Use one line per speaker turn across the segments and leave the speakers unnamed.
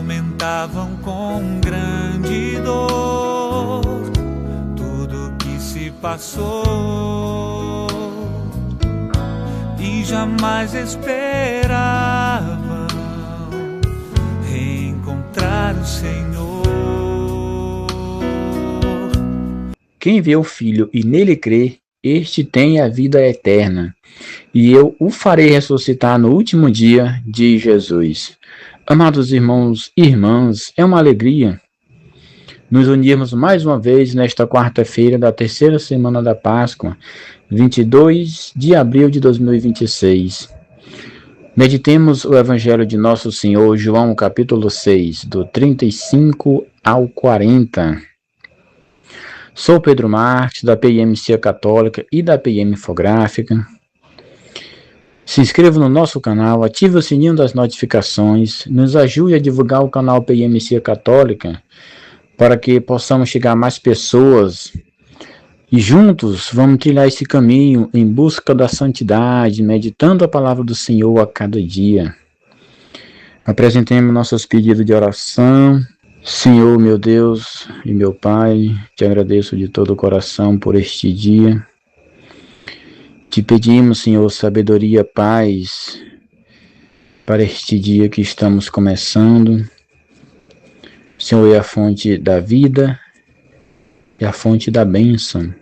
comentavam com grande dor tudo que se passou e jamais esperavam reencontrar o Senhor.
Quem vê o Filho e nele crê, este tem a vida eterna, e eu o farei ressuscitar no último dia, diz Jesus. Amados irmãos e irmãs, é uma alegria nos unirmos mais uma vez nesta quarta-feira da terceira semana da Páscoa, 22 de abril de 2026. Meditemos o Evangelho de Nosso Senhor João, capítulo 6, do 35 ao 40. Sou Pedro Marques, da PIMC Católica e da PM Infográfica. Se inscreva no nosso canal, ative o sininho das notificações, nos ajude a divulgar o canal PIMC Católica para que possamos chegar a mais pessoas e juntos vamos trilhar esse caminho em busca da santidade, meditando a palavra do Senhor a cada dia. Apresentemos nossos pedidos de oração. Senhor, meu Deus e meu Pai, te agradeço de todo o coração por este dia. Te pedimos, Senhor, sabedoria, paz para este dia que estamos começando. O Senhor é a fonte da vida e a fonte da bênção.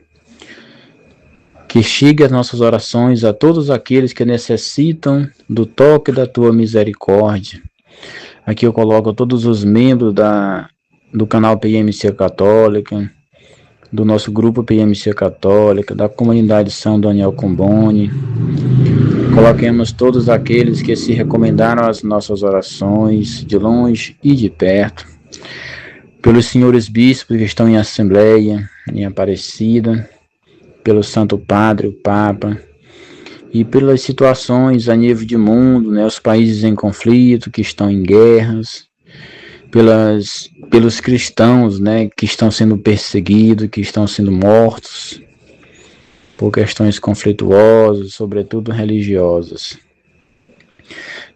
Que chegue as nossas orações a todos aqueles que necessitam do toque da Tua misericórdia. Aqui eu coloco todos os membros do canal PIMC Católica, do nosso grupo PIMC Católica, da comunidade São Daniel Comboni. Coloquemos todos aqueles que se recomendaram às nossas orações, de longe e de perto. Pelos senhores bispos que estão em Assembleia, em Aparecida, pelo Santo Padre, o Papa, e pelas situações a nível de mundo, né, os países em conflito, que estão em guerras, pelos cristãos, né, que estão sendo perseguidos, que estão sendo mortos, por questões conflituosas, sobretudo religiosas.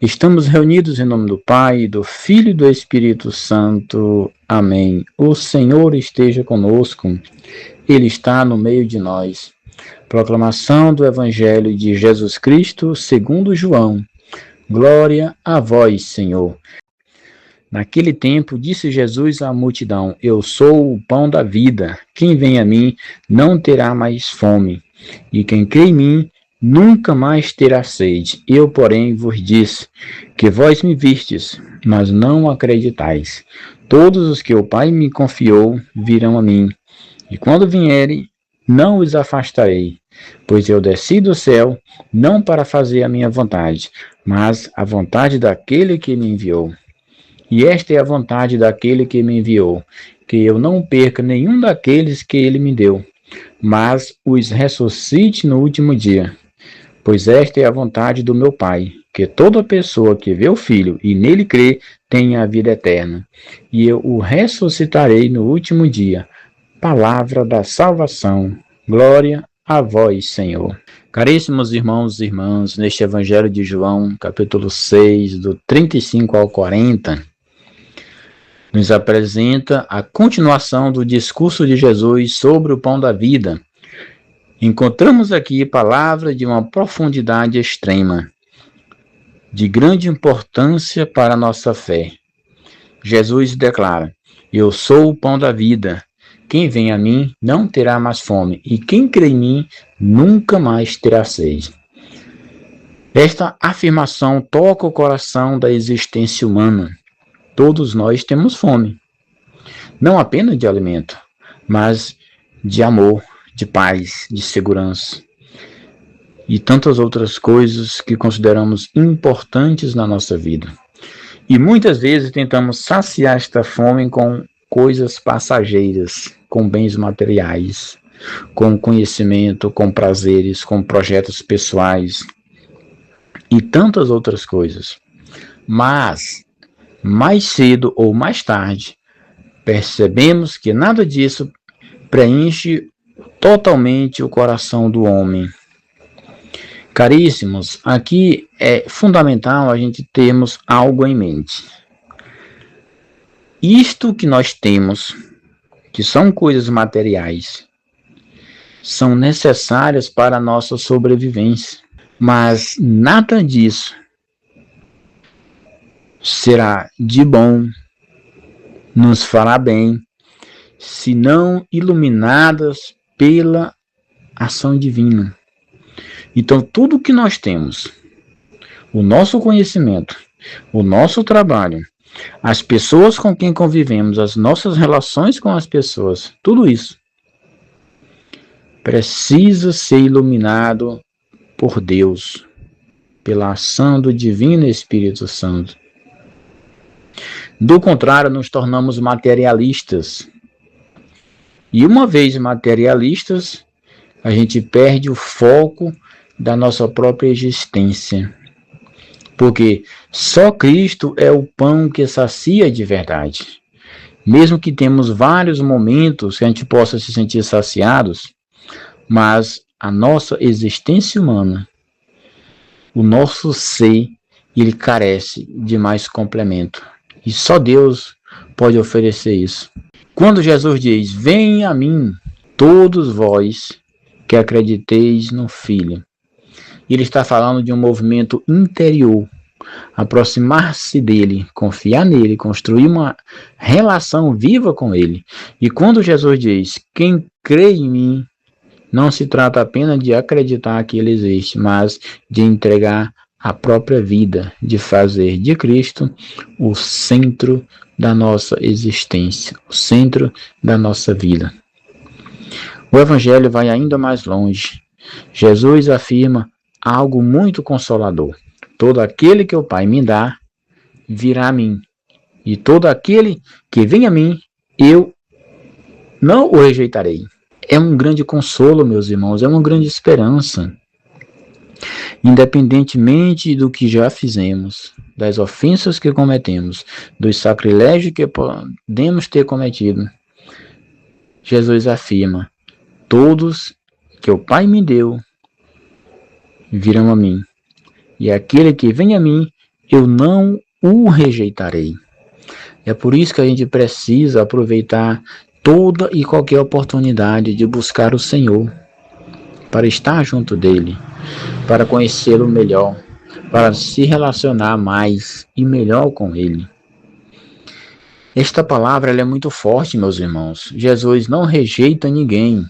Estamos reunidos em nome do Pai, do Filho e do Espírito Santo. Amém. O Senhor esteja conosco, Ele está no meio de nós. Proclamação do Evangelho de Jesus Cristo segundo João. Glória a vós, Senhor. Naquele tempo disse Jesus à multidão: Eu sou o pão da vida. Quem vem a mim não terá mais fome, e quem crê em mim nunca mais terá sede. Eu, porém, vos disse que vós me vistes, mas não acreditais. Todos os que o Pai me confiou virão a mim, e quando vierem, não os afastarei, pois eu desci do céu, não para fazer a minha vontade, mas a vontade daquele que me enviou. E esta é a vontade daquele que me enviou, que eu não perca nenhum daqueles que ele me deu, mas os ressuscite no último dia. Pois esta é a vontade do meu Pai, que toda pessoa que vê o Filho e nele crê tenha a vida eterna, e eu o ressuscitarei no último dia. Palavra da salvação. Glória a vós, Senhor. Caríssimos irmãos e irmãs, neste Evangelho de João, capítulo 6, do 35 ao 40, nos apresenta a continuação do discurso de Jesus sobre o pão da vida. Encontramos aqui palavras de uma profundidade extrema, de grande importância para a nossa fé. Jesus declara: Eu sou o pão da vida. Quem vem a mim não terá mais fome, e quem crê em mim nunca mais terá sede. Esta afirmação toca o coração da existência humana. Todos nós temos fome, não apenas de alimento, mas de amor, de paz, de segurança e tantas outras coisas que consideramos importantes na nossa vida. E muitas vezes tentamos saciar esta fome com coisas passageiras, com bens materiais, com conhecimento, com prazeres, com projetos pessoais e tantas outras coisas. Mas, mais cedo ou mais tarde, percebemos que nada disso preenche totalmente o coração do homem. Caríssimos, aqui é fundamental a gente termos algo em mente. Isto que nós temos, que são coisas materiais, são necessárias para a nossa sobrevivência, mas nada disso será de bom, nos fará bem, se não iluminadas pela ação divina. Então, tudo que nós temos, o nosso conhecimento, o nosso trabalho, as pessoas com quem convivemos, as nossas relações com as pessoas, tudo isso precisa ser iluminado por Deus, pela ação do Divino Espírito Santo. Do contrário, nos tornamos materialistas. E uma vez materialistas, a gente perde o foco da nossa própria existência. Porque só Cristo é o pão que sacia de verdade. Mesmo que temos vários momentos que a gente possa se sentir saciados, mas a nossa existência humana, o nosso ser, ele carece de mais complemento. E só Deus pode oferecer isso. Quando Jesus diz, vem a mim, todos vós que acrediteis no Filho, ele está falando de um movimento interior, aproximar-se dele, confiar nele, construir uma relação viva com ele. E quando Jesus diz, quem crê em mim, não se trata apenas de acreditar que ele existe, mas de entregar a própria vida, de fazer de Cristo o centro da nossa existência, o centro da nossa vida. O Evangelho vai ainda mais longe. Jesus afirma algo muito consolador. Todo aquele que o Pai me dá, virá a mim. E todo aquele que vem a mim, eu não o rejeitarei. É um grande consolo, meus irmãos, é uma grande esperança. Independentemente do que já fizemos, das ofensas que cometemos, dos sacrilégios que podemos ter cometido, Jesus afirma, todos que o Pai me deu, virão a mim. E aquele que vem a mim, eu não o rejeitarei. É por isso que a gente precisa aproveitar toda e qualquer oportunidade de buscar o Senhor, para estar junto dele, para conhecê-lo melhor, para se relacionar mais e melhor com ele. Esta palavra ela é muito forte, meus irmãos. Jesus não rejeita ninguém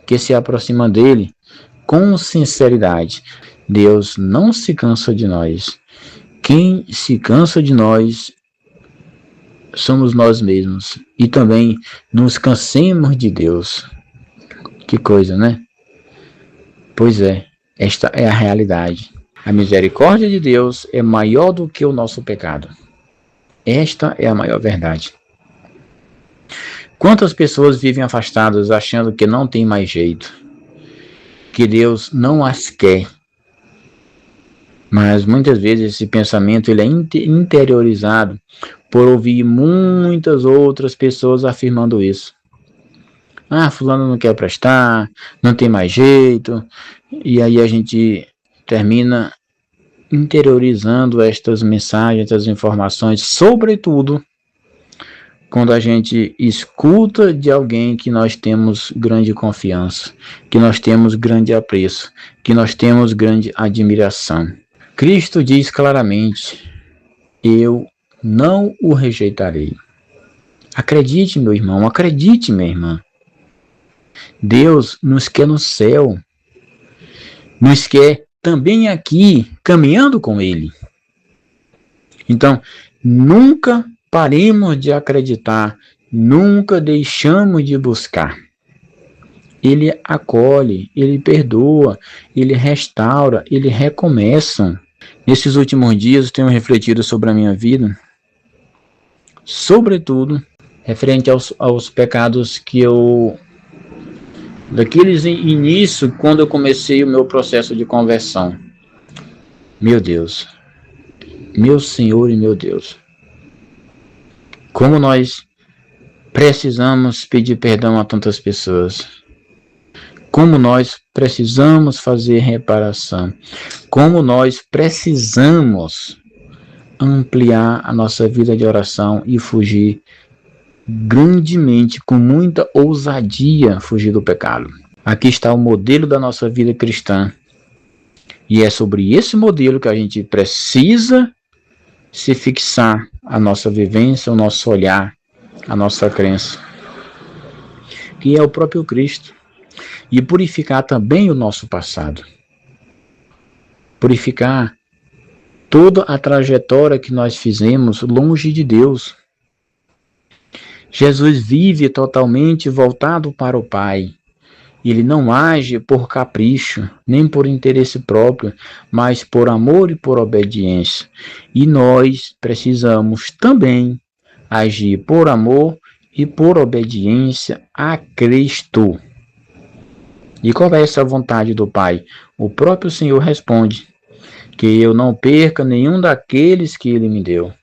que se aproxima dele com sinceridade. Deus não se cansa de nós. Quem se cansa de nós somos nós mesmos. E também nos cansemos de Deus. Que coisa, né? Pois é, esta é a realidade. A misericórdia de Deus é maior do que o nosso pecado. Esta é a maior verdade. Quantas pessoas vivem afastadas achando que não tem mais jeito, que Deus não as quer. Mas muitas vezes esse pensamento ele é interiorizado por ouvir muitas outras pessoas afirmando isso. Ah, fulano não quer prestar, não tem mais jeito. E aí a gente termina interiorizando estas mensagens, estas informações, sobretudo quando a gente escuta de alguém que nós temos grande confiança, que nós temos grande apreço, que nós temos grande admiração. Cristo diz claramente, eu não o rejeitarei. Acredite, meu irmão, acredite, minha irmã. Deus nos quer no céu, nos quer também aqui, caminhando com Ele. Então, nunca paremos de acreditar, nunca deixamos de buscar. Ele acolhe, Ele perdoa, Ele restaura, Ele recomeça. Nesses últimos dias eu tenho refletido sobre a minha vida, sobretudo referente aos pecados que daqueles início, quando eu comecei o meu processo de conversão. Meu Deus, meu Senhor e meu Deus, como nós precisamos pedir perdão a tantas pessoas, como nós precisamos fazer reparação, como nós precisamos ampliar a nossa vida de oração e fugir grandemente, com muita ousadia, fugir do pecado. Aqui está o modelo da nossa vida cristã. E é sobre esse modelo que a gente precisa se fixar a nossa vivência, o nosso olhar, a nossa crença, que é o próprio Cristo. E purificar também o nosso passado. Purificar toda a trajetória que nós fizemos longe de Deus. Jesus vive totalmente voltado para o Pai. Ele não age por capricho, nem por interesse próprio, mas por amor e por obediência. E nós precisamos também agir por amor e por obediência a Cristo. E qual é essa vontade do Pai? O próprio Senhor responde: que eu não perca nenhum daqueles que Ele me deu,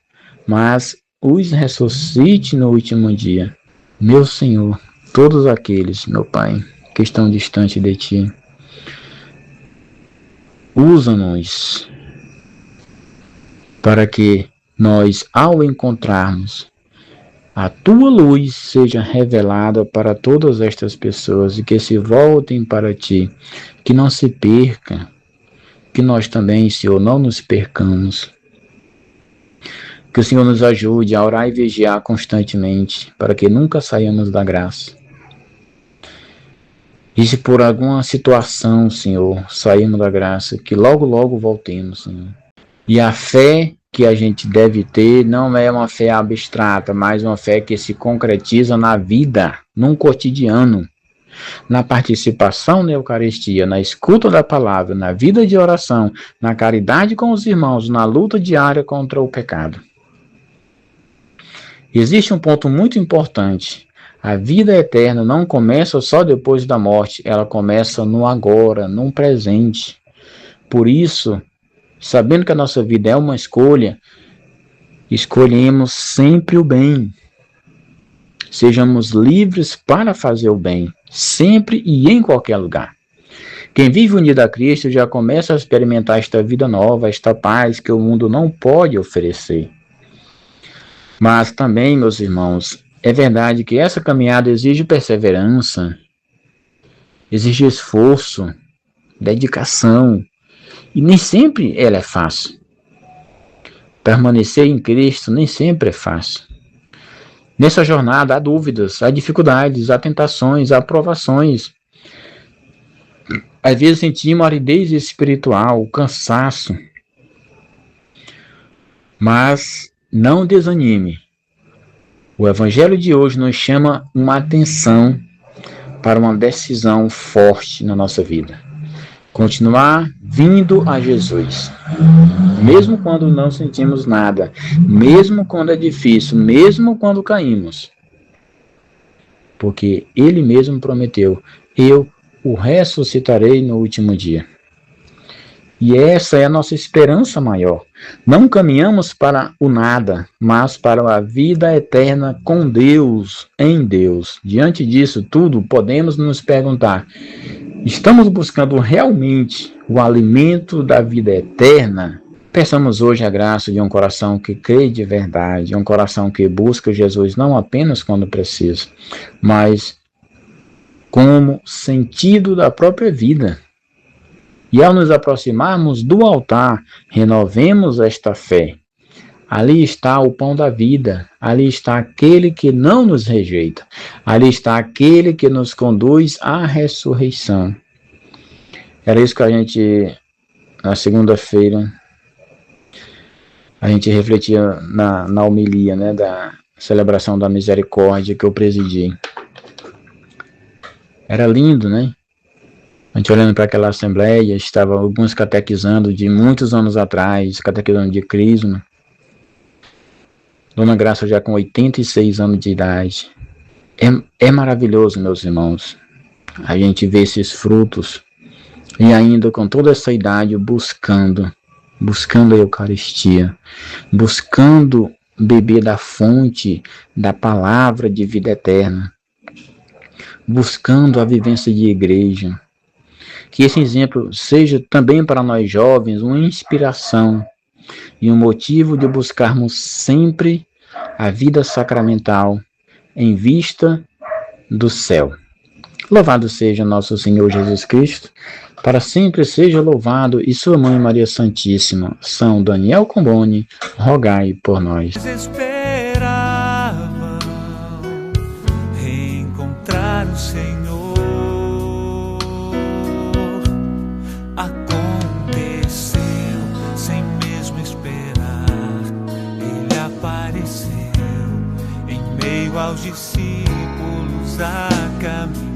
mas os ressuscite no último dia. Meu Senhor, todos aqueles, meu Pai, que estão distantes de Ti, usa-nos para que nós, ao encontrarmos, a Tua luz seja revelada para todas estas pessoas e que se voltem para Ti, que não se perca, que nós também, Senhor, não nos percamos. Que o Senhor nos ajude a orar e vigiar constantemente, para que nunca saiamos da graça. E se por alguma situação, Senhor, sairmos da graça, que logo, logo voltemos, Senhor. E a fé que a gente deve ter não é uma fé abstrata, mas uma fé que se concretiza na vida, num cotidiano, na participação na Eucaristia, na escuta da palavra, na vida de oração, na caridade com os irmãos, na luta diária contra o pecado. Existe um ponto muito importante. A vida eterna não começa só depois da morte, ela começa no agora, no presente. Por isso, sabendo que a nossa vida é uma escolha, escolhemos sempre o bem. Sejamos livres para fazer o bem, sempre e em qualquer lugar. Quem vive unido a Cristo já começa a experimentar esta vida nova, esta paz que o mundo não pode oferecer. Mas também, meus irmãos, é verdade que essa caminhada exige perseverança, exige esforço, dedicação, e nem sempre ela é fácil. Permanecer em Cristo nem sempre é fácil. Nessa jornada há dúvidas, há dificuldades, há tentações, há provações. Às vezes sentimos aridez espiritual, cansaço. Mas não desanime. O Evangelho de hoje nos chama uma atenção para uma decisão forte na nossa vida. Continuar vindo a Jesus. Mesmo quando não sentimos nada, mesmo quando é difícil, mesmo quando caímos. Porque Ele mesmo prometeu: eu o ressuscitarei no último dia. E essa é a nossa esperança maior. Não caminhamos para o nada, mas para a vida eterna com Deus, em Deus. Diante disso tudo, podemos nos perguntar: estamos buscando realmente o alimento da vida eterna? Peçamos hoje a graça de um coração que crê de verdade, um coração que busca Jesus não apenas quando precisa, mas como sentido da própria vida. E ao nos aproximarmos do altar, renovemos esta fé. Ali está o pão da vida, ali está aquele que não nos rejeita, ali está aquele que nos conduz à ressurreição. Era isso que a gente, na segunda-feira, a gente refletia na homilia, né, da celebração da misericórdia que eu presidi. Era lindo, né? A gente olhando para aquela assembleia, estava alguns catequizando de muitos anos atrás, catequizando de Crisma. Dona Graça já com 86 anos de idade. É maravilhoso, meus irmãos, a gente vê esses frutos e ainda com toda essa idade buscando a Eucaristia, buscando beber da fonte da palavra de vida eterna, buscando a vivência de igreja. Que esse exemplo seja também para nós jovens uma inspiração e um motivo de buscarmos sempre a vida sacramental em vista do céu. Louvado seja nosso Senhor Jesus Cristo, para sempre seja louvado, e sua Mãe Maria Santíssima, São Daniel Comboni, rogai por nós.
Esperavam reencontrar o Senhor. Aconteceu sem mesmo esperar. Ele apareceu em meio aos discípulos a caminhar.